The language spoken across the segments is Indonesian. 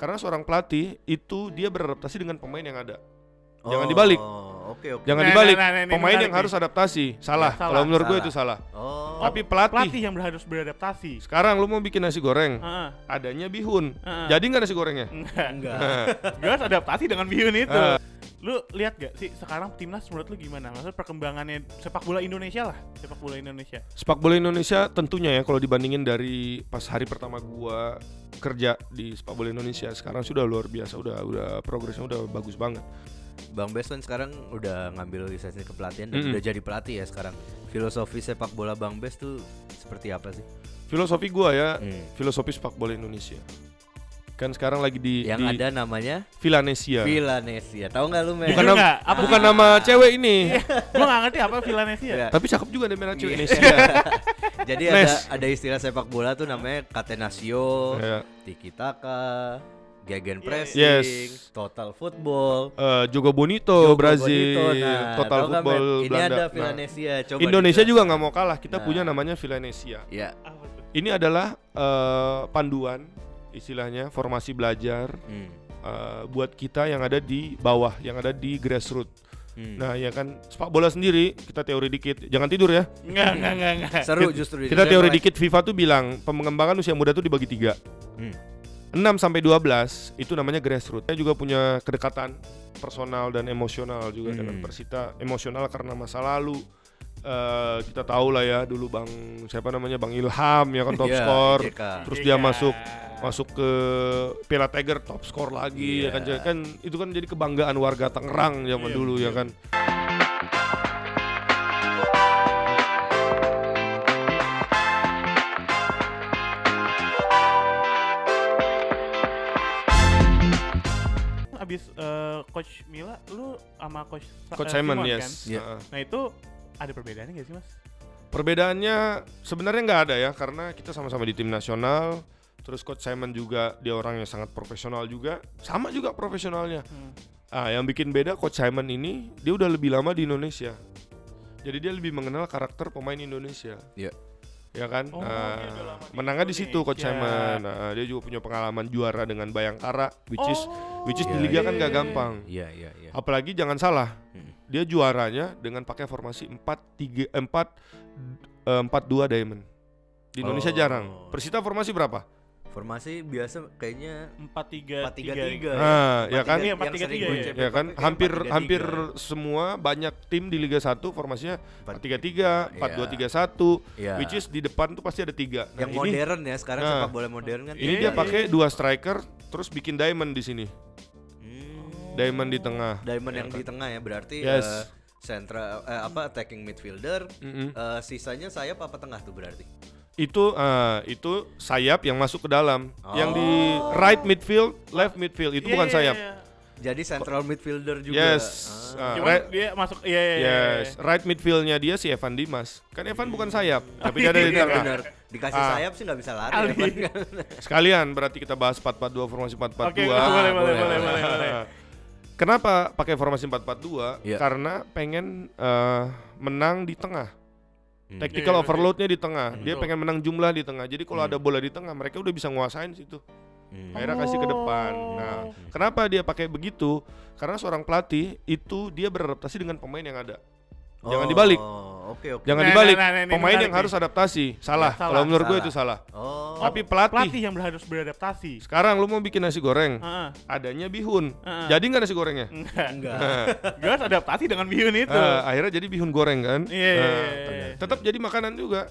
Karena seorang pelatih itu dia beradaptasi dengan pemain yang ada. Jangan dibalik. Oke. Jangan dibalik. Ini Pemain yang menarik harus adaptasi. Salah. Ya, Kalau menurut gue salah. itu salah. Tapi pelatih yang harus beradaptasi. Sekarang lu mau bikin nasi goreng, adanya bihun. Jadi nggak nasi gorengnya? Enggak. Gue harus adaptasi dengan bihun itu. Lu lihat gak sih sekarang timnas menurut lu gimana? Maksudnya perkembangannya sepak bola Indonesia lah, sepak bola Indonesia. Sepak bola Indonesia tentunya ya kalau dibandingin dari pas hari pertama gua kerja di sepak bola Indonesia, sekarang sudah luar biasa, udah progresnya udah bagus banget. Bang Bes kan sekarang udah ngambil lisensi kepelatihan dan udah jadi pelatih ya sekarang. Filosofi sepak bola Bang Bes tuh seperti apa sih? Filosofi gua ya, filosofi sepak bola Indonesia. Kan sekarang lagi ada namanya Villanesia. Tahu nggak lu, men? Bukan nama cewek ini. Gua nggak ngerti apa Villanesia. Tapi cakep juga deh nama cewek Indonesia. Jadi ada istilah sepak bola tuh namanya catenaccio, tiki taka, gegenpressing, total football, Jogo Bonito, Brazil, total tahu football ini Belanda. ada Villanesia. Coba Indonesia juga nggak mau kalah. Kita punya namanya Villanesia. Ya. Ini adalah panduan, istilahnya formasi belajar buat kita yang ada di bawah, yang ada di grassroots. Nah ya kan, sepak bola sendiri kita teori dikit, jangan tidur ya. Enggak. Seru justru. Kita teori dikit, FIFA tuh bilang pengembangan usia muda tuh dibagi 3. 6 sampai 12 itu namanya grassroots. Saya juga punya kedekatan personal dan emosional juga dengan Persita. Emosional karena masa lalu. Kita tahu lah ya dulu Bang Ilham ya kan top skor. Terus dia masuk ke Piala Tiger top skor lagi ya kan itu kan jadi kebanggaan warga Tangerang zaman dulu ya kan. Abis Coach Mila, lu sama Coach Simon, Simon yes. Kan? Nah itu ada perbedaannya nggak sih, Mas? Perbedaannya sebenarnya nggak ada ya, karena kita sama-sama di tim nasional. Terus Coach Simon juga dia orang yang sangat profesional juga, sama juga profesionalnya. Yang bikin beda Coach Simon ini dia udah lebih lama di Indonesia, jadi dia lebih mengenal karakter pemain Indonesia. Ya kan, menangnya di situ Coach Simon. Dia juga punya pengalaman juara dengan Bayangkara, which is di liga kan gak gampang. Apalagi jangan salah, dia juaranya dengan pakai formasi 4-2 diamond. Di Indonesia jarang. Persita formasi berapa? Formasi biasa kayaknya 4-3-3. Ya kan? Iya, 4-3-3. Ya kan? Hampir semua banyak tim di Liga 1 formasinya 4-3-3, 4-2-3-1, which is di depan tuh pasti ada 3. Yang modern ya sekarang, sepak bola modern kan. Ini dia pakai 2 striker terus bikin diamond di sini. Diamond di tengah. Diamond yang di tengah ya, berarti central attacking midfielder, sisanya sayap apa tengah tuh berarti? Itu sayap yang masuk ke dalam. Yang di right midfield, left midfield itu bukan sayap. Jadi central midfielder juga. Dia masuk right midfieldnya dia si Evan Dimas. Kan Evan bukan sayap, tapi dia ada di tengah. Benar. Dikasih sayap sih nggak bisa lari. Sekalian berarti kita bahas 4-4-2, formasi 4-4-2. Boleh. Kenapa pakai formasi 4-4-2? Karena pengen menang di tengah. Tactical overloadnya di tengah. Dia pengen menang jumlah di tengah. Jadi kalau ada bola di tengah, mereka udah bisa nguasain situ. Akhirnya kasih ke depan. Nah, kenapa dia pakai begitu? Karena seorang pelatih itu dia beradaptasi dengan pemain yang ada. Jangan dibalik. Jangan dibalik. Pemain yang harus adaptasi. Salah. Kalau menurut gue itu salah. Tapi pelatih yang harus beradaptasi. Sekarang lu mau bikin nasi goreng, adanya bihun. Jadi nggak nasi gorengnya? Enggak. Gue harus adaptasi dengan bihun itu. Akhirnya jadi bihun goreng kan? Iya. Tetap jadi makanan juga.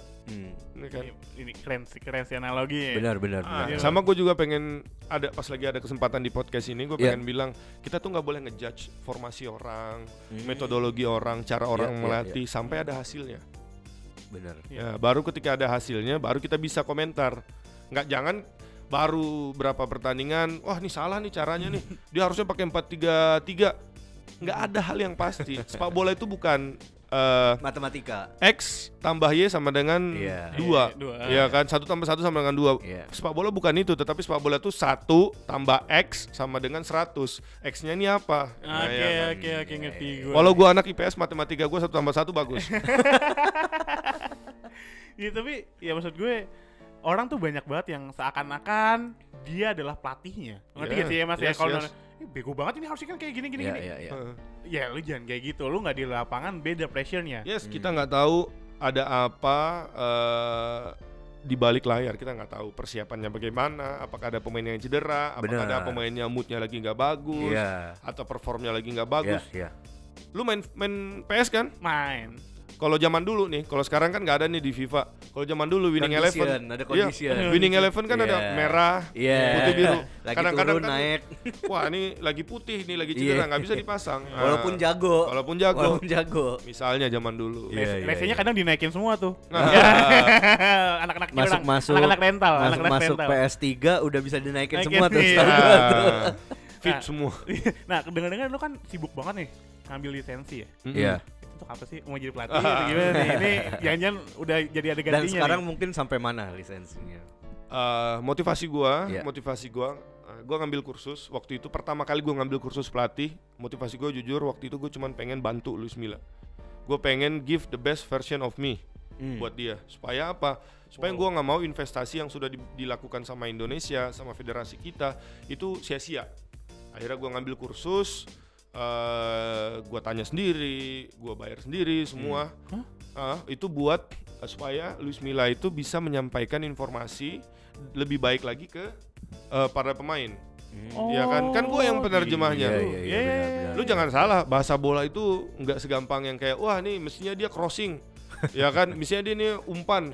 Ini keren sih analogi. Benar. Sama gue juga pengen pas lagi ada kesempatan di podcast ini, gue pengen bilang kita tuh nggak boleh ngejudge formasi orang, metodologi orang, cara orang melatih sampai ada hasilnya. Benar. Ya, baru ketika ada hasilnya, baru kita bisa komentar. Jangan baru berapa pertandingan, wah ini salah nih caranya nih. Dia harusnya pakai 4-3-3. Nggak ada hal yang pasti. Sepak bola itu bukan matematika. X tambah Y sama dengan 2. Ya kan, 1 tambah 1 sama dengan 2. Sepak bola bukan itu, tetapi sepak bola itu 1 tambah X sama dengan 100. X-nya ini apa? Oke, ngerti gue. Kalau gue anak IPS, matematika gue 1 tambah 1 bagus. Iya, tapi ya maksud gue orang tuh banyak banget yang seakan-akan dia adalah pelatihnya. Ngerti Yeah. gak sih ya Mas ya? Yes, Kalau yes. bego banget ini harusnya kan kayak gini. Iya. Ya lu jangan kayak gitu. Lu nggak di lapangan beda pressure-nya. Yes, kita nggak tahu ada apa di balik layar, kita nggak tahu persiapannya bagaimana, apakah ada pemain yang cedera, apakah ada pemainnya moodnya lagi nggak bagus, Iya. atau performnya lagi nggak bagus. Iya. Lu main PS kan? Main. Kalau zaman dulu nih, kalau sekarang kan nggak ada nih di FIFA. Kalau zaman dulu Winning Condition, Eleven, ada iya, condition. Winning Eleven kan ada Iya. merah, Iya. putih biru. Lagi Kadang-kadang turun kan, naik. wah ini lagi putih, ini lagi cedera, Iya. nggak bisa dipasang. Nah, Walaupun jago. Walaupun jago. Misalnya zaman dulu. Iya. Rese-nya kadang dinaikin semua tuh. Nah, Anak-anak Masuk anak-anak rental, anak-anak masuk rental. PS3 udah bisa dinaikin Naikin, semua tuh. iya. setahu gua tuh. Fit Nah. semua. Nah, dengar-dengar lu kan sibuk banget nih ngambil lisensi ya. Iya. Itu apa sih? Mau jadi pelatih atau gimana nih? Ini jangan-jangan udah jadi ada gantinya Dan sekarang nih. mungkin sampai mana lisensinya? Motivasi gua Iya. ngambil kursus. Waktu itu pertama kali gua ngambil kursus pelatih. Motivasi gua jujur waktu itu gua cuma pengen bantu Luis Milla. Gua pengen give the best version of me buat dia. Supaya apa? Supaya gua nggak mau investasi yang sudah dilakukan sama Indonesia, sama federasi kita itu sia-sia. Akhirnya gua ngambil kursus, gua tanya sendiri, gua bayar sendiri semua. Itu buat supaya Luis Milla itu bisa menyampaikan informasi lebih baik lagi ke para pemain. Ya kan gue yang penerjemahnya. Iya, benar. Lu jangan salah, bahasa bola itu nggak segampang yang kayak wah nih mestinya dia crossing. Ya kan, misalnya dia nih umpan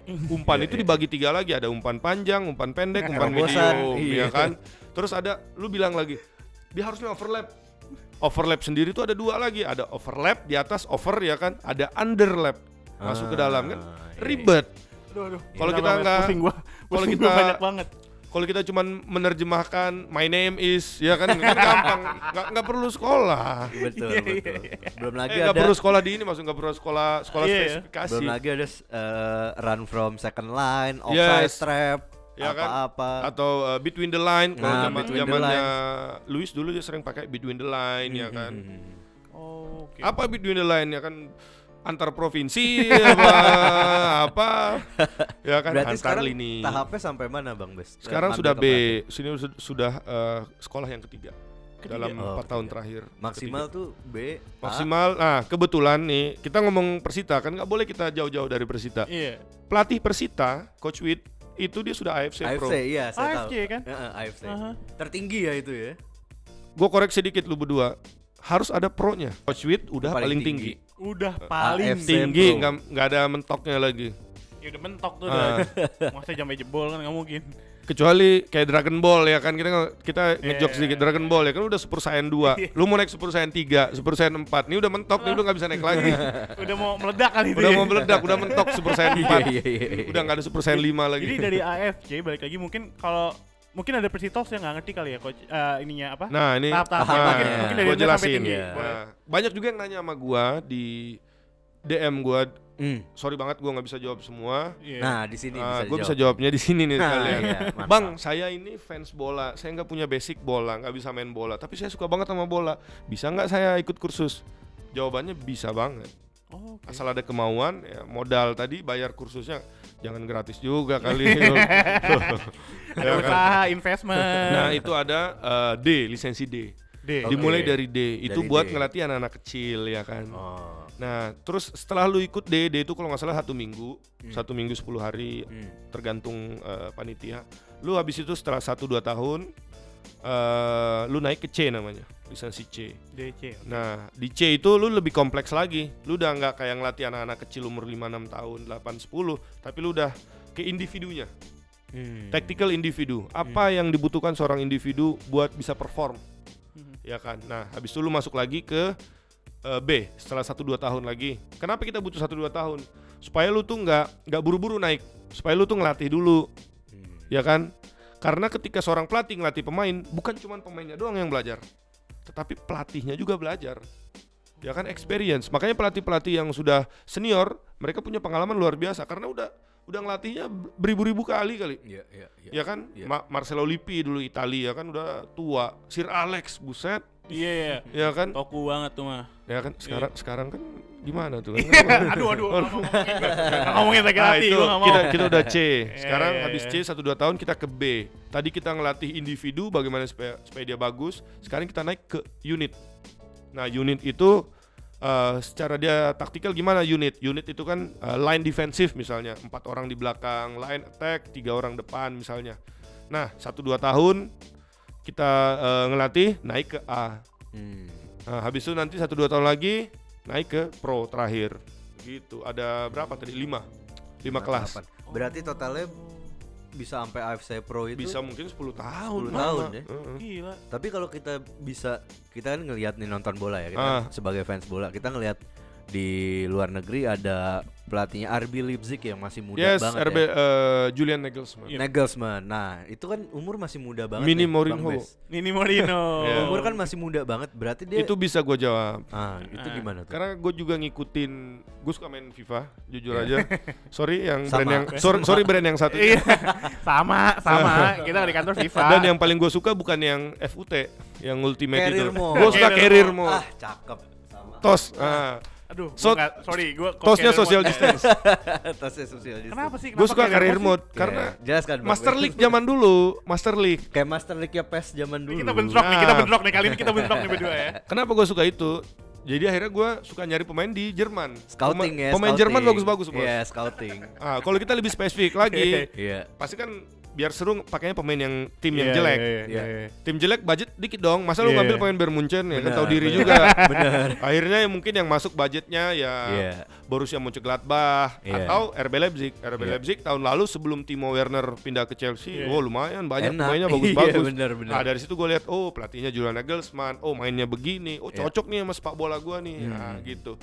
itu dibagi 3 lagi, ada umpan panjang, umpan pendek, umpan Terobosan, medium, iya. ya kan. Terus ada, lu bilang lagi, dia harusnya overlap sendiri tuh ada 2 lagi, ada overlap di atas over ya kan, ada underlap masuk ke dalam kan, iya. ribet. Aduh. Kalau kita Kenapa, nggak- pusing gua. kalau Pusing kita- gua banyak banget. Kalau kita cuman menerjemahkan my name is, ya kan gampang, nggak perlu sekolah. Betul. Belum lagi Nggak ada perlu sekolah di ini, maksud nggak perlu sekolah Iya. spesifikasi. belum lagi ada run from second line, offside Yes. trap, Ya kan? apa-apa. Atau between the line. Kalau Nah, between the zamannya Luis dulu dia sering pakai between the line, ya kan. Oh, oke. Apa between the line ya kan? Antar provinsi apa ya kan, Berarti antar sekarang lini. tahapnya sampai mana Bang Bes? Sekarang Ngambil sudah ke B, pelatih. sini sudah sekolah yang ketiga. Dalam Oh, 4 tahun ketiga. terakhir. Maksimal Ketiga. tuh B. Maksimal. Nah, kebetulan nih kita ngomong Persita kan nggak boleh kita jauh-jauh dari Persita. Iya. Pelatih Persita, Coach Wid, itu dia sudah AFC Pro. AFC, iya saya AFC tahu. kan? AFC. Aha. Tertinggi ya itu ya. Gue koreksi sedikit lu berdua. Harus ada pro-nya. Coach Wid udah paling tinggi. Udah paling AFC Tinggi, Pro. nggak ada mentoknya lagi. Ya udah mentok tuh Ah. udah. Masa sampai jebol kan nggak mungkin. Kecuali kayak Dragon Ball ya kan, kita ngejok Yeah. sedikit Dragon Ball ya kan udah Super Saiyan 2. Lu mau naik Super Saiyan 3, Super Saiyan 4. Ini udah mentok, nih udah nggak bisa naik lagi. Udah mau meledak kali itu. Udah ya. mau meledak, udah mentok Super Saiyan 4. Iya. Udah nggak ada Super Saiyan 5 lagi. Jadi dari AFC balik lagi mungkin ada Persitols yang nggak ngerti kali ya coach ininya apa? Nah, ini Tahap-tahap. Mungkin dari gua rendah sampai jelasin. tinggi. Iya. Nah, banyak juga yang nanya sama gua di DM gua. Sorry banget gua nggak bisa jawab semua. Iya. Nah, di sini bisa Gue bisa dijawab. jawabnya di sini nih Nah, sekalian. iya, mantap. Bang, saya ini fans bola. Saya nggak punya basic bola, nggak bisa main bola. Tapi saya suka banget sama bola. Bisa nggak saya ikut kursus? Jawabannya bisa banget. Oh, oke. Asal ada kemauan, ya, modal tadi bayar kursusnya jangan gratis juga kali. Ada Ya kan? usaha investment. Nah itu ada D, lisensi D. D. Oke. Dimulai dari D. Itu Dari buat D. ngelatih anak-anak kecil ya kan. Oh. Nah terus setelah lu ikut D itu kalau nggak salah 1 minggu, 1 minggu 10 hari tergantung panitia. Lu habis itu setelah 1-2 tahun lu naik ke C namanya, lisensi C. DC. Nah di C itu lu lebih kompleks lagi. Lu udah nggak kayak ngelatih anak-anak kecil umur 5-6 tahun, 8-10, tapi lu udah ke individunya. Tactical individu. Apa yang dibutuhkan seorang individu buat bisa perform, ya kan. Nah habis itu lu masuk lagi ke B setelah 1-2 tahun lagi. Kenapa kita butuh 1-2 tahun? Supaya lu tuh nggak buru-buru naik, supaya lu tuh ngelatih dulu, ya kan. Karena ketika seorang pelatih ngelatih pemain, bukan cuma pemainnya doang yang belajar, tetapi pelatihnya juga belajar, ya kan, experience. Makanya pelatih-pelatih yang sudah senior, mereka punya pengalaman luar biasa karena udah ngelatihnya beribu-ribu kali. Iya. Ya kan, Iya. Marcelo Lippi dulu Italia kan udah tua, Sir Alex, buset, Iya. Ya kan? Toku banget tuh mah. Ya kan sekarang kan gimana tuh kan? aduh, ngomongin lagi Nah, latih, itu gua nggak mau. kita udah C. Sekarang Iya. habis C 1-2 tahun kita ke B. Tadi kita ngelatih individu bagaimana supaya dia bagus. Sekarang kita naik ke unit. Nah, unit itu secara dia taktikal gimana unit? Unit itu kan line defensif misalnya, 4 orang di belakang, line attack, 3 orang depan misalnya. Nah, 1-2 tahun kita ngelatih naik ke A. Nah, habis itu nanti 1-2 tahun lagi naik ke Pro terakhir. Gitu. Ada berapa tadi? 5 kelas. Berarti totalnya bisa sampai AFC Pro itu Bisa mungkin 10 tahun. 10 tahun ya. Gila. Tapi kalau kita kan ngelihat nih nonton bola ya, kita sebagai fans bola, kita ngelihat di luar negeri ada pelatihnya RB Leipzig yang masih muda banget RB, ya. Julian Nagelsmann. Nagelsmann. Nah, itu kan umur masih muda banget. Mini nih, Mourinho. Bang Bes. Nini Morino. Ya. Umur kan masih muda banget, berarti dia Itu bisa gue jawab. itu gimana tuh? Karena gue juga ngikutin, gue suka main FIFA, jujur aja. Sorry yang Sama. brand yang sorry brand yang satu. Iya. sama. Kita di kantor FIFA. Dan yang paling gue suka bukan yang FUT, yang Ultimate Career itu. Mode. Gue suka Career Mode. Ah, cakep. Sama. Tos. Aduh, Tosnya Tosnya social distance. Tasnya sosial justice. Kenapa sih? Gue suka career Career mode Mode karena jelaskan Bang Master Bes. League zaman dulu, Master League. Kayak Master League ya PES zaman dulu. Kita bentrok nih kali ini kita bentrok nih berdua ya. Kenapa gue suka itu? Jadi akhirnya gue suka nyari pemain di Jerman. Scouting ya. Pemain scouting. Jerman bagus-bagus bos. Iya, scouting. Kalau kita lebih spesifik lagi, Iya. pasti kan biar seru pakainya pemain yang tim yang Iya, jelek. iya. Tim jelek budget dikit dong. Masa lu Iya. ngambil pemain Bayern Munchen ya kan Benar, tahu diri benar. juga. Benar. Akhirnya yang mungkin yang masuk budgetnya ya Iya. Borussia Mönchengladbach Iya. atau RB Leipzig. RB Iya. Leipzig tahun lalu sebelum Timo Werner pindah ke Chelsea, Iya. lumayan banyak Enak. pemainnya Iya, bagus-bagus. benar. Nah, dari situ gue lihat pelatihnya Julian Nagelsmann, mainnya begini, Iya. cocok nih sama sepak bola gue nih. Nah, gitu.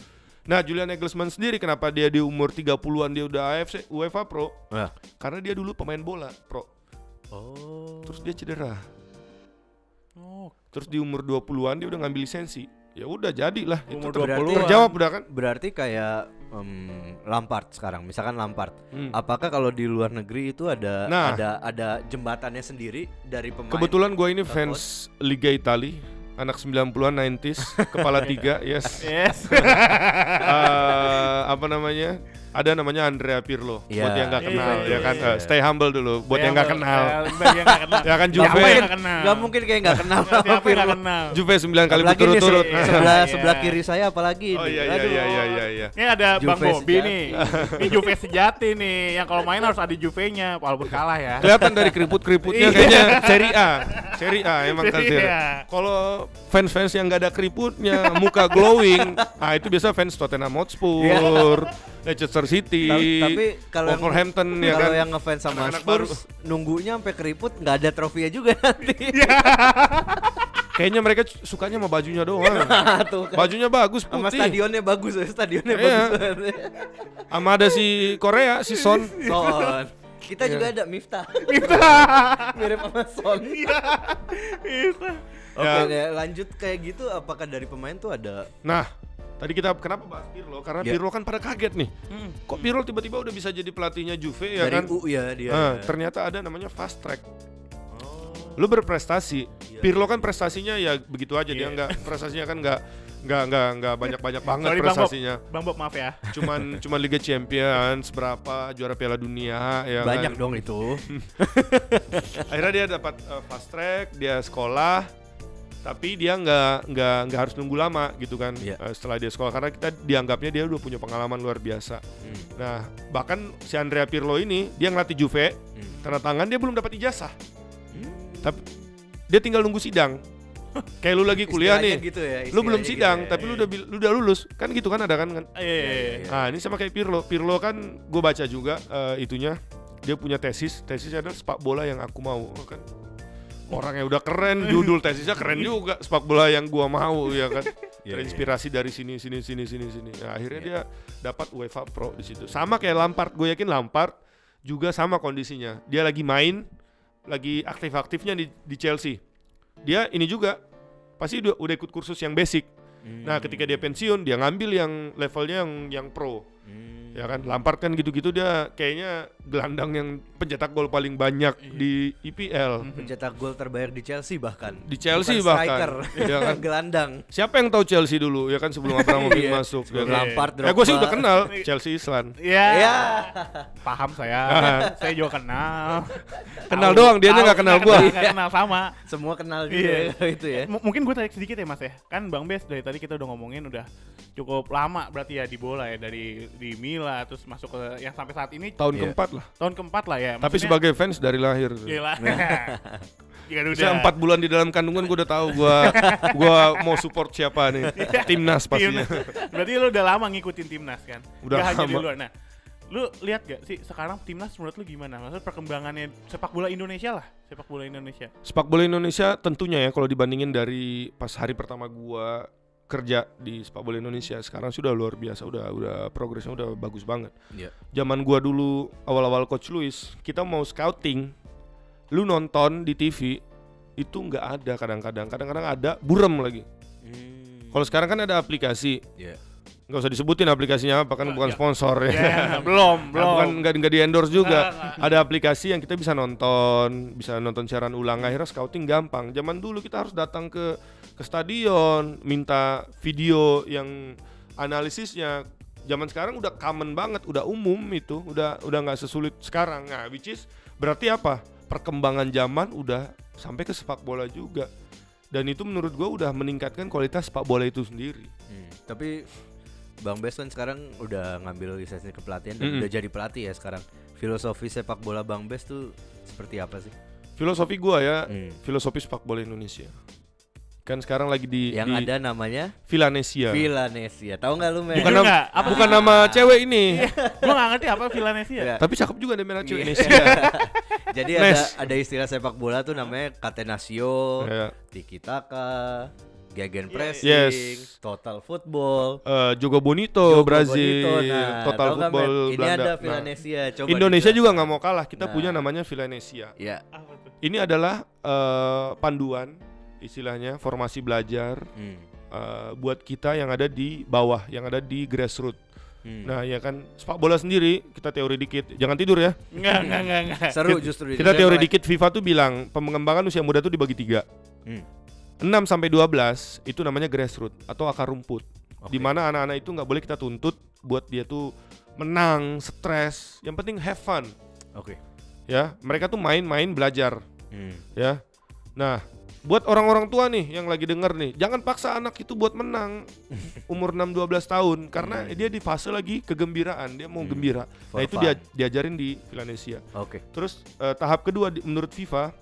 Nah, Julian Nagelsmann sendiri kenapa dia di umur 30-an dia udah AFC UEFA Pro? Wah. Karena dia dulu pemain bola pro. Oh. Terus dia cedera. Oh, Terus di umur 20-an dia udah ngambil lisensi. Ya udah jadilah itu Umur 20-an. terjawab udah kan? Berarti kayak Lampard sekarang, misalkan Lampard. Hmm. Apakah kalau di luar negeri itu ada Nah. ada jembatannya sendiri dari pemain? Kebetulan gue ini ke fans Liga Italia, anak 90-an 90s, kepala 3, yes. yes. Apa namanya? Ada namanya Andrea Pirlo. Iya. Buat yang nggak kenal, Iya, ya kan? iya. Stay humble dulu. Buat yang nggak kenal, Yang nggak kenal. ya kan Siapa Juve. yang nggak kenal? Gak mungkin kayak nggak kenal sama Siapa yang Pirlo. nggak kenal? Juve 9 kali Apalagi nih berturut-turut. Iya. sebelah kiri saya apalagi Oh nih. iya Aduh. iya. Ini ada Bang Juve Bobi sejati. nih. Ini Juve sejati nih. Yang kalau main harus ada Juve-nya walaupun kalah ya. Kelihatan dari keriput-keriputnya Iya. kayaknya Serie A emang kan Serie Serie A. A. Kalau fans-fans yang nggak ada keriputnya, muka glowing, itu biasa fans Tottenham Hotspur, Leicester City, Tapi kalau yang Wolverhampton ya kalau kan. yang ngefans sama Anak-anak Spurs nunggunya sampai keriput nggak ada trofinya juga nanti. Kayaknya mereka sukanya sama bajunya doang. Tuh kan. Bajunya bagus Sama putih. stadionnya bagus, stadionnya Iya. bagus. Sama ada si Korea, si Son. Son. Kita juga ada Miftah. Mirip sama Son. Oke, Ya. deh, lanjut kayak gitu. Apakah dari pemain tuh ada? Nah, tadi kita kenapa bahas Pirlo? Karena Ya. Pirlo kan pada kaget nih. Kok Pirlo tiba-tiba udah bisa jadi pelatihnya Juve ya Dari kan? U ya dia. Ternyata ada namanya fast track. Oh. Lu berprestasi. Iya. Pirlo kan prestasinya ya begitu aja, dia Iya. nggak prestasinya kan nggak banyak-banyak banget Sorry, Bang Bob. prestasinya. Bang Bob maaf ya. Cuman Liga Champions berapa, juara Piala Dunia ya Banyak kan. dong itu. Akhirnya dia dapat fast track, dia sekolah, tapi dia nggak harus nunggu lama gitu kan. Iya. Setelah dia sekolah karena kita dianggapnya dia udah punya pengalaman luar biasa. Nah, bahkan si Andrea Pirlo ini dia ngelatih Juve, tanda tangan dia belum dapat ijazah. Tapi dia tinggal nunggu sidang. Kayak lu lagi kuliah Istilahnya nih. gitu ya, Lu belum istilahnya sidang, gitu. tapi lu udah lulus. Kan gitu kan ada kan? Iya. Nah, ini sama kayak Pirlo. Pirlo kan gue baca juga itunya. Dia punya tesisnya adalah sepak bola yang aku mau kan. Orangnya udah keren, judul tesisnya keren juga, sepak bola yang gua mau ya kan. Terinspirasi dari sini. Nah, akhirnya dia dapat UEFA Pro di situ. Sama kayak Lampard, gue yakin Lampard juga sama kondisinya. Dia lagi main, lagi aktif-aktifnya di Chelsea. Dia ini juga pasti udah ikut kursus yang basic. Nah, ketika dia pensiun, dia ngambil yang levelnya yang pro. Ya kan, Lampard kan gitu-gitu dia kayaknya gelandang yang pencetak gol paling banyak di IPL. Pencetak gol terbayar di Chelsea bahkan. Di Chelsea bukan bahkan. Ya kan? Gelandang. Siapa yang tahu Chelsea dulu ya kan sebelum Abramovich masuk. Ya kan? Lampard, Gue sih udah kenal Chelsea Island. Iya. Paham saya. Saya juga kenal. Kenal doang, dianya nggak kenal gua. Nggak kenal sama. Semua kenal juga itu ya. Mungkin gue tarik sedikit ya Mas ya. Kan Bang Bes dari tadi kita udah ngomongin udah cukup lama berarti ya di bola ya, dari di Mila terus masuk ke yang sampai saat ini Tahun keempat lah. tahun keempat lah ya. Tapi sebagai fans dari lahir. Gila. Ya Saya 4 bulan di dalam kandungan gue udah tahu gua mau support siapa nih. Timnas pastinya. Berarti lu udah lama ngikutin timnas kan? Udah Gak hanya di lama. luar. Nah, lu lihat gak sih sekarang timnas menurut lu gimana? Maksudnya perkembangannya sepak bola Indonesia lah, sepak bola Indonesia. Sepak bola Indonesia tentunya ya kalau dibandingin dari pas hari pertama gua kerja di sepak bola Indonesia sekarang sudah luar biasa, udah progresnya udah bagus banget. Iya. Zaman gua dulu awal-awal Coach Luis, kita mau scouting, lu nonton di TV itu nggak ada kadang-kadang ada buram lagi. Kalau sekarang kan ada aplikasi, nggak usah disebutin aplikasinya apa kan bukan sponsor ya. Belum. Bukan nggak di endorse juga. Ada aplikasi yang kita bisa nonton siaran ulang. Akhirnya scouting gampang. Zaman dulu kita harus datang ke stadion, minta video yang analisisnya. Zaman sekarang udah common banget, udah umum itu, udah nggak sesulit sekarang. Nah, which is berarti apa? Perkembangan zaman udah sampai ke sepak bola juga. Dan itu menurut gua udah meningkatkan kualitas sepak bola itu sendiri. Tapi Bang Bes kan sekarang udah ngambil lisensi kepelatihan dan udah jadi pelatih ya sekarang. Filosofi sepak bola Bang Bes tuh seperti apa sih? Filosofi gua ya, filosofi sepak bola Indonesia. Kan sekarang lagi ada namanya Villanesia. Tahu nggak lu, Men? Bukan nama cewek ini. Gua nggak ngerti apa Villanesia. Tapi cakep juga deh merah cewek Indonesia. Jadi ada istilah sepak bola tuh namanya catenaccio, tiki taka, gegenpressing, total football, Jogo Bonito Brazil, Nah, total football ini Belanda. ada Villanesia. Coba Indonesia juga nggak mau kalah. Kita punya namanya Villanesia. Ya. Ini adalah panduan istilahnya formasi belajar buat kita yang ada di bawah, yang ada di grassroots. Nah ya kan sepak bola sendiri kita teori dikit, jangan tidur ya. Enggak. Seru justru. Kita teori dikit. FIFA tuh bilang pengembangan usia muda tuh dibagi 3. 6 sampai 12 itu namanya grassroots atau akar rumput. Di mana anak-anak itu nggak boleh kita tuntut buat dia tuh menang, stres. Yang penting have fun. Ya, mereka tuh main-main belajar. Ya. Nah, buat orang-orang tua nih yang lagi denger nih, jangan paksa anak itu buat menang umur 6-12 tahun karena dia di fase lagi kegembiraan, dia mau gembira. Nah, itu diajarin di Villanesia. Terus tahap kedua menurut FIFA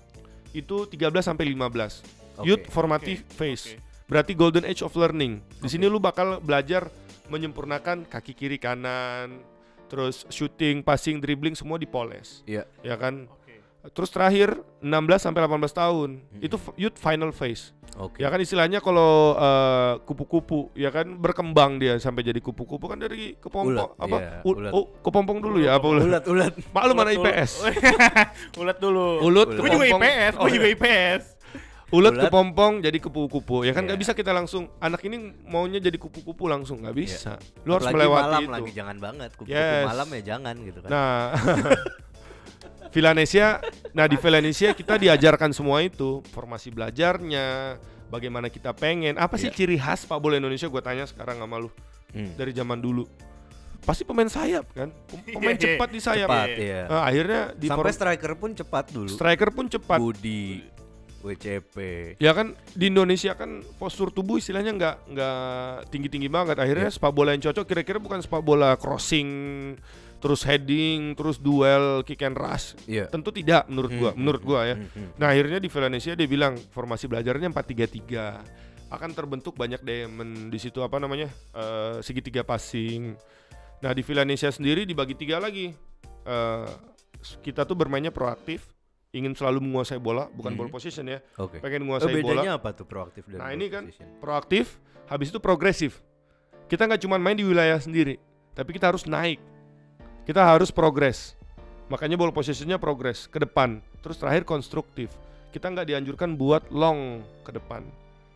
itu 13 sampai 15. Youth formative phase. Berarti golden age of learning. Di sini lu bakal belajar menyempurnakan kaki kiri kanan, terus shooting, passing, dribbling semua dipoles. Ya kan? Terus terakhir 16 sampai 18 tahun itu youth final phase. Ya kan istilahnya kalau kupu-kupu ya kan berkembang dia sampai jadi kupu-kupu kan dari kepompong kepompong dulu ya apa ulat. Maklum mana IPS. Ulat dulu. Gue juga IPS. Ulat kepompong jadi kupu-kupu ya kan nggak bisa kita langsung anak ini maunya jadi kupu-kupu langsung nggak bisa. Lu harus melewati malam itu. Lagi jangan banget kupu-kupu malam ya jangan gitu kan. Nah Villanesia, di Villanesia kita diajarkan semua itu, formasi belajarnya, bagaimana kita pengen, apa sih ciri khas sepak bola Indonesia? Gue tanya sekarang sama lu, dari zaman dulu, pasti pemain sayap kan, pemain cepat di sayap, akhirnya sampai striker pun cepat dulu, Budi, WCP, ya kan di Indonesia kan postur tubuh istilahnya nggak tinggi-tinggi banget, akhirnya sepak bola yang cocok kira-kira bukan sepak bola crossing, terus heading, terus duel, kick and rush. Tentu tidak menurut gua ya. Nah, akhirnya di Villanesia dia bilang formasi belajarnya 4-3-3. Akan terbentuk banyak diamond di situ apa namanya? Segitiga passing. Nah, di Villanesia sendiri dibagi 3 lagi. Kita tuh bermainnya proaktif, ingin selalu menguasai bola, bukan ball position ya. Pengen menguasai bola. Bedanya apa tuh proaktif dan ini kan proaktif, habis itu progresif. Kita nggak cuma main di wilayah sendiri, tapi kita harus naik. Kita harus progres. Makanya ball positionnya progres ke depan. Terus terakhir konstruktif. Kita nggak dianjurkan buat long ke depan.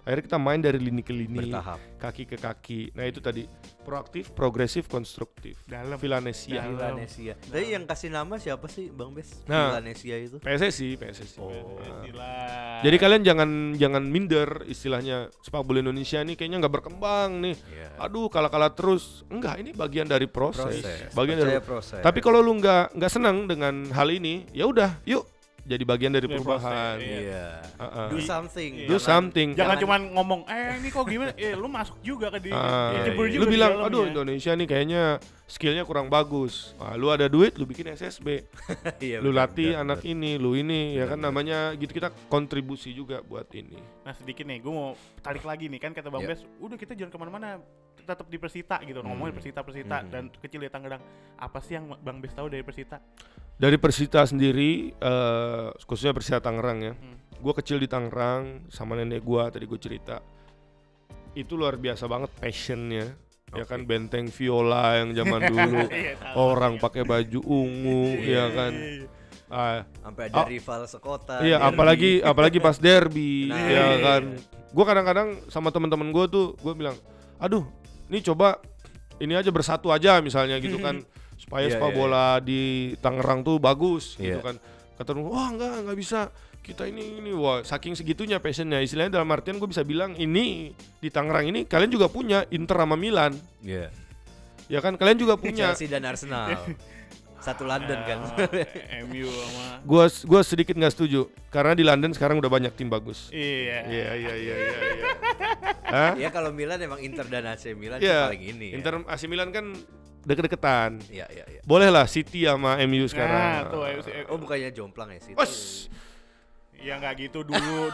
Akhirnya kita main dari lini ke lini, Bertahap. kaki ke kaki. Nah itu tadi proaktif, progresif, konstruktif. Dalam. Villanesia. Villanesia. Tadi yang kasih nama siapa sih Bang Bes? Nah. Villanesia itu. PSSI. Oh. Istilah. Jadi kalian jangan minder istilahnya, sepak bola Indonesia nih kayaknya nggak berkembang nih. Iya. Aduh kalah terus. Enggak, ini bagian dari proses. Bagian dari Percaya proses. Tapi kalau lu nggak senang dengan hal ini, ya udah, yuk jadi bagian dari Dari perubahan. proses, Iya. Uh-uh. Do something. Do something. Jangan cuman ngomong ini kok gimana? Lu masuk juga ke dia. Jebur iya. juga Lu di bilang, dalamnya. aduh Indonesia nih kayaknya skillnya kurang bagus. Nah, lu ada duit, lu bikin SSB. Iya, Lu benar, latih benar, anak benar. ini, lu ini, ya kan namanya gitu, kita kontribusi juga buat ini. Nah sedikit nih, gue mau tarik lagi nih kan kata Bang Yep. Bes, udah kita jangan kemana-mana, tetap di Persita gitu, ngomongin Persita dan kecil di Tangerang. Apa sih yang Bang Bes tahu dari Persita? Dari Persita sendiri, khususnya Persita Tangerang ya. Gue kecil di Tangerang sama nenek gue, tadi gue cerita. Itu luar biasa banget passionnya. Ya kan benteng viola yang zaman dulu orang pakai baju ungu, ya kan. Sampai ada rival sekota. Iya, apalagi pas derby, Nah, ya iya. kan. Gue kadang-kadang sama teman-teman gue tuh, gue bilang, aduh, ini coba ini aja bersatu aja misalnya gitu kan, supaya Iya, sepak iya, bola di Tangerang tuh bagus gitu Iya. kan. Kata lu, wah nggak bisa. Kita ini wah saking segitunya passionnya, istilahnya dalam artian gue bisa bilang ini di Tangerang ini kalian juga punya Inter sama Milan, Iya. ya kan kalian juga punya. Chelsea dan Arsenal. Satu London kan. MU sama Gue sedikit nggak setuju karena di London sekarang udah banyak tim bagus. iya. Iya. Hah? Ya kalau Milan emang Inter dan AC Milan Iya. itu paling ini. Inter AC Milan kan deket-deketan. Iya. Boleh lah City sama MU Nah, sekarang. tuh Oh bukannya jomplang ya sih? Wes. ya nggak gitu dulu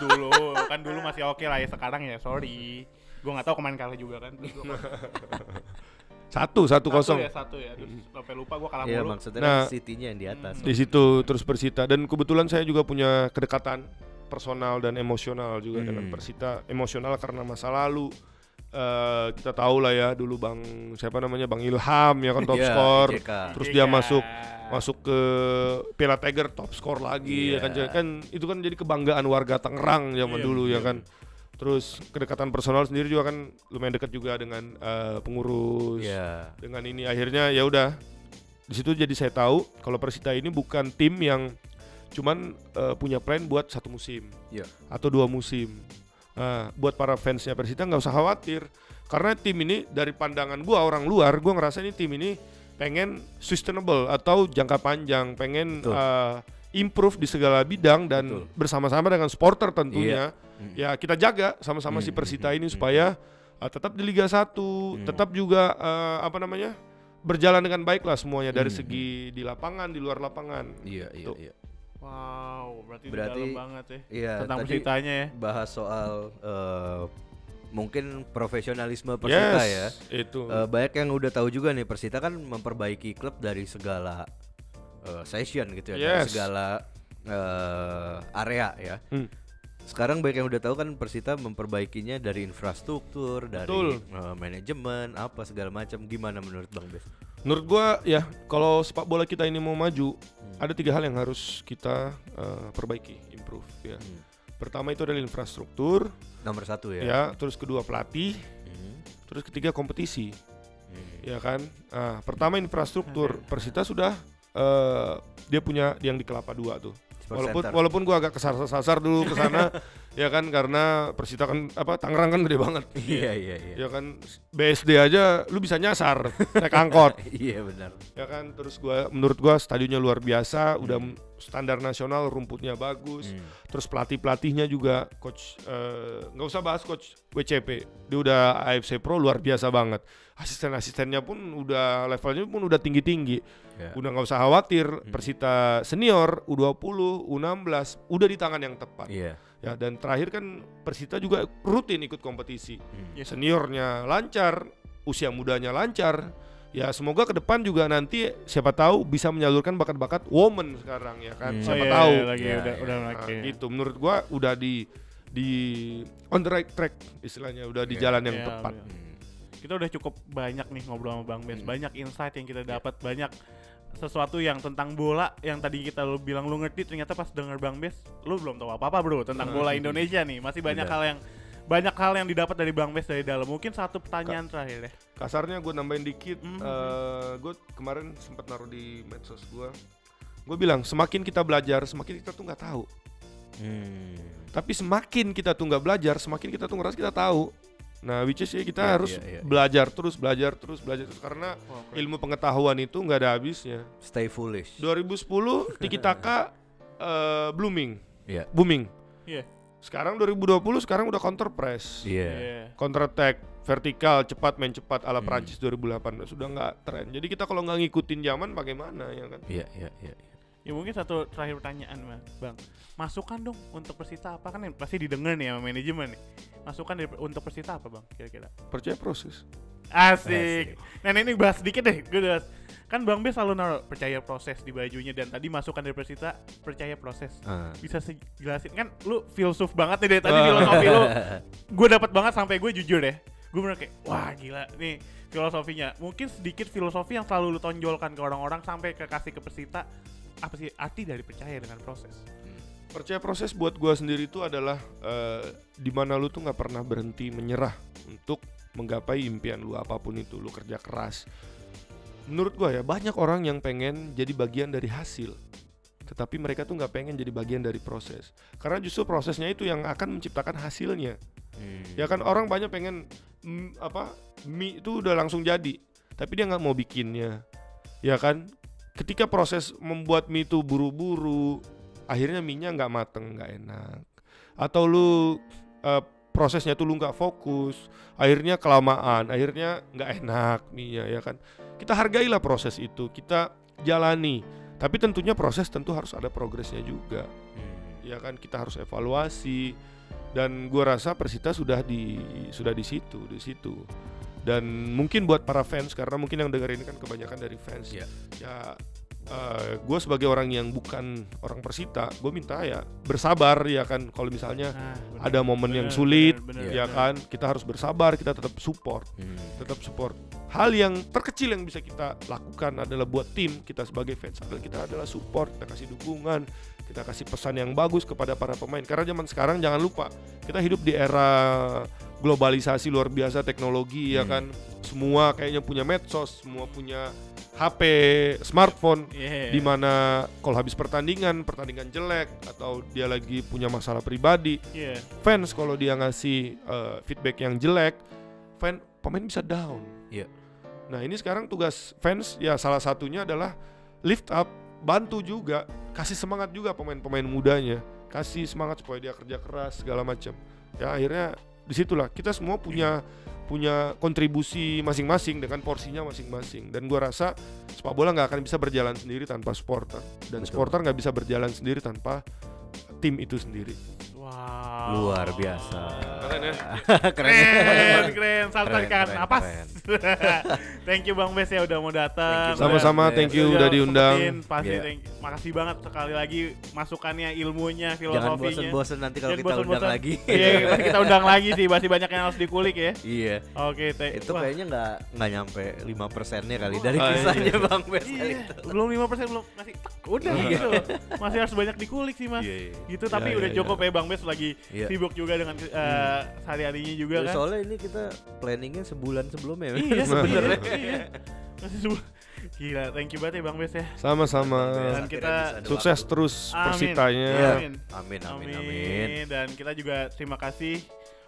kan dulu masih oke lah ya, sekarang ya sorry. Gue nggak tahu kemarin kalah juga kan. Satu kosong. Satu ya. Terus sampai lupa gue kalah Iya mulu. maksudnya Nah, kan City-nya yang di atas. Di situ terus Persita, dan kebetulan saya juga punya kedekatan personal dan emosional juga dengan Persita. Emosional karena masa lalu. Kita tahu lah ya dulu Bang Ilham ya kan top Iya, skor. IJK. Terus dia Iya. masuk ke Piala Tiger top skor lagi Iya. ya kan itu kan jadi kebanggaan warga Tangerang zaman dulu ya kan. Terus kedekatan personal sendiri juga kan lumayan dekat juga dengan pengurus. Iya. Dengan ini akhirnya ya udah di situ jadi saya tahu kalau Persita ini bukan tim yang cuman punya plan buat satu musim Iya. atau 2 musim. Buat para fansnya Persita nggak usah khawatir karena tim ini dari pandangan gua orang luar, gua ngerasa ini tim ini pengen sustainable atau jangka panjang, pengen improve di segala bidang dan bersama-sama dengan supporter tentunya. Ya kita jaga sama-sama si Persita ini supaya tetap di Liga 1, tetap juga berjalan dengan baik lah semuanya dari segi di lapangan, di luar lapangan. Iya. Wow, berarti Berarti- dalam banget ya. Iya, Tentang tadi Persitanya ya. bahas soal mungkin profesionalisme Persita ya. Itu. Banyak yang udah tahu juga nih Persita kan memperbaiki klub dari segala session gitu ya, dari Yes. segala area ya. Sekarang banyak yang udah tahu kan Persita memperbaikinya dari infrastruktur, dari Betul. manajemen, apa segala macam. Gimana menurut Bang Bes? Menurut gua ya kalau sepak bola kita ini mau maju, ada 3 hal yang harus kita perbaiki, improve ya. Pertama itu adalah infrastruktur, Nomor 1 ya. ya. Terus kedua pelatih, terus ketiga kompetisi, ya kan. Pertama infrastruktur, Persita sudah dia punya yang di Kelapa 2 tuh. Sport Center. Walaupun gua agak kesasar dulu ke sana, ya kan karena Persita kan Tangerang kan gede banget. Iya. Ya kan BSD aja lu bisa nyasar naik angkot. Iya benar. Ya kan terus menurut gua stadionnya luar biasa, udah standar nasional, rumputnya bagus. Terus pelatihnya juga coach nggak usah bahas coach WCP, dia udah AFC Pro luar biasa banget. Asisten-asistennya pun udah levelnya pun udah tinggi-tinggi. Ya. Udah nggak usah khawatir, Persita senior U20 U16 udah di tangan yang tepat. Iya. Ya, dan terakhir kan Persita juga rutin ikut kompetisi. Yes. Seniornya lancar, usia mudanya lancar. Ya semoga ke depan juga nanti siapa tahu bisa menyalurkan bakat-bakat woman sekarang ya kan. Siapa tahu. Lagi Ya, udah Nah, lagi. gitu menurut gua udah di on the right track istilahnya, udah di jalan yang Iya, tepat. iya. Kita udah cukup banyak nih ngobrol sama Bang Bes, banyak insight yang kita dapat, banyak sesuatu yang tentang bola yang tadi kita lu bilang lu ngerti, ternyata pas denger Bang Bes lu belum tahu apa-apa bro tentang bola Indonesia nih. Masih banyak Benar. hal yang banyak hal yang didapat dari Bang Bes dari dalam. Mungkin satu pertanyaan terakhir deh. Kasarnya gue nambahin dikit, gue kemarin sempat naruh di medsos gue bilang semakin kita belajar semakin kita tuh nggak tahu. Tapi semakin kita tuh nggak belajar semakin kita tuh ngerasa kita tahu. Nah, which is kita harus belajar terus karena ilmu pengetahuan itu nggak ada habisnya. Stay foolish. 2010 Tiki Taka booming. Iya. Sekarang 2020 sekarang udah counter press. Counter attack, vertikal, cepat main cepat ala Prancis 2008 sudah nggak tren. Jadi kita kalau nggak ngikutin zaman bagaimana ya kan? Iya. Ya mungkin satu terakhir pertanyaan Bang. Masukan dong untuk Persita apa, kan pasti didengar nih sama manajemen nih. Masukan untuk Persita apa Bang kira-kira? Percaya proses. Asik. Nah ini bahas sedikit deh. Kan Bang Bes selalu naruh percaya proses di bajunya, dan tadi masukan dari Persita percaya proses. Bisa jelasin kan lu filsuf banget nih dari tadi filosofi lu. Gue dapat banget sampai gue jujur deh. Gue bener kayak wah gila nih filosofinya. Mungkin sedikit filosofi yang selalu lu tonjolkan ke orang-orang sampai kasih ke Persita. Apa sih arti dari percaya dengan proses? Percaya proses buat gue sendiri itu adalah di mana lu tuh nggak pernah berhenti menyerah untuk menggapai impian lu apapun itu. Lu kerja keras. Menurut gue ya banyak orang yang pengen jadi bagian dari hasil, tetapi mereka tuh nggak pengen jadi bagian dari proses. Karena justru prosesnya itu yang akan menciptakan hasilnya. Ya kan orang banyak pengen mie itu udah langsung jadi, tapi dia nggak mau bikinnya. Ya kan? Ketika proses membuat mie itu buru-buru, akhirnya mie-nya nggak mateng, nggak enak. Atau lu prosesnya tuh lu nggak fokus, akhirnya kelamaan, akhirnya nggak enak mie-nya, ya kan. Kita hargailah proses itu, kita jalani. Tapi tentunya proses tentu harus ada progresnya juga, ya kan. Kita harus evaluasi, dan gua rasa Persita sudah di situ. Dan mungkin buat para fans, karena mungkin yang dengerin kan kebanyakan dari fans. Gue sebagai orang yang bukan orang Persita, gue minta ya bersabar ya kan. Kalau misalnya ada momen yang sulit, ya kan, kita harus bersabar, kita tetap support. Hal yang terkecil yang bisa kita lakukan adalah buat tim kita sebagai fans, kita adalah support, kita kasih dukungan, kita kasih pesan yang bagus kepada para pemain. Karena zaman sekarang jangan lupa, kita hidup di era globalisasi luar biasa, teknologi ya kan. Semua kayaknya punya medsos, semua punya HP, smartphone, di mana kalau habis pertandingan jelek atau dia lagi punya masalah pribadi, fans kalau dia ngasih feedback yang jelek, pemain bisa down. Nah ini sekarang tugas fans ya salah satunya adalah lift up, bantu juga, kasih semangat juga pemain-pemain mudanya, kasih semangat supaya dia kerja keras segala macam. Ya akhirnya disitulah kita semua punya kontribusi masing-masing dengan porsinya masing-masing. Dan gua rasa sepak bola nggak akan bisa berjalan sendiri tanpa supporter, dan supporter nggak bisa berjalan sendiri tanpa tim itu sendiri. Wow, luar biasa. Keren ya? Keren. Salahkan apa? Thank you Bang Bes ya udah mau datang. Sama-sama, thank you udah diundang. Pasti makasih banget sekali lagi masukannya, ilmunya, filosofinya. Jangan bosan nanti kalau kita undang lagi. Iya, kita undang lagi sih, masih banyak yang harus dikulik ya. Iya. Oke, itu kayaknya nggak nyampe 5%-nya kali dari kisahnya Bang Bes kali itu. Belum 5%, belum masih udah gitu. Masih harus banyak dikulik sih Mas. Gitu, tapi udah cukup ya Bang Bes lagi sibuk juga dengan sehari-harinya juga kan. Soalnya ini kita planningnya sebulan sebelumnya. Iya sebenarnya. Masih sebulan. Gila, thank you banget ya Bang Bes ya. Sama-sama. Dan kita sukses terus Persitanya. Amin. Dan kita juga terima kasih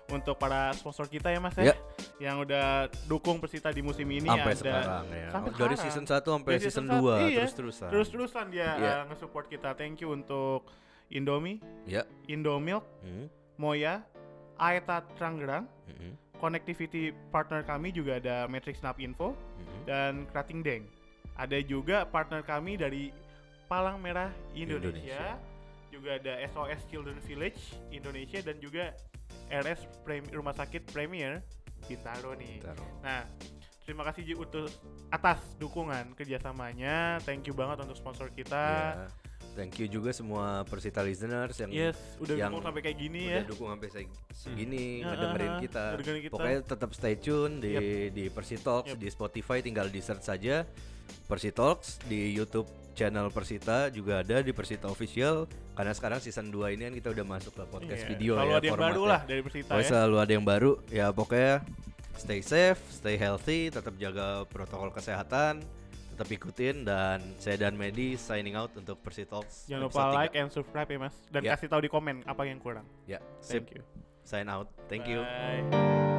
untuk para sponsor kita ya Mas ya, yang udah dukung Persita di musim ini. Sampai sekarang ya. Dari season 1 sampai season 2 terus-terusan dia nge-support kita. Thank you untuk Indomie, Indomilk, Moya, Aeta Tangerang, connectivity partner kami juga ada Matrix Snap Info dan Krating Deng. Ada juga partner kami dari Palang Merah Indonesia. Juga ada SOS Children Village Indonesia dan juga RS Rumah Sakit Premier Bintaro nih. Nah, terima kasih atas dukungan kerjasamanya. Thank you banget untuk sponsor kita. Thank you juga semua Persita listeners yang udah dukung sampai kayak gini udah dukung sampai segini ngedengerin kita. Pokoknya tetap stay tune di Persitalks di Spotify, tinggal di search saja Persitalks, di YouTube channel Persita juga ada, di Persita Official, karena sekarang season 2 ini kan kita udah masuk ke podcast video selalu ya. Ada yang baru lah dari Persita ya. Selalu ada yang baru ya, pokoknya stay safe, stay healthy, tetap jaga protokol kesehatan, tetap ikutin, dan saya dan Medi signing out untuk Persitalks. Jangan lupa like and subscribe ya Mas, dan kasih tahu di komen apa yang kurang. Thank you. Sign out. Thank you. Bye.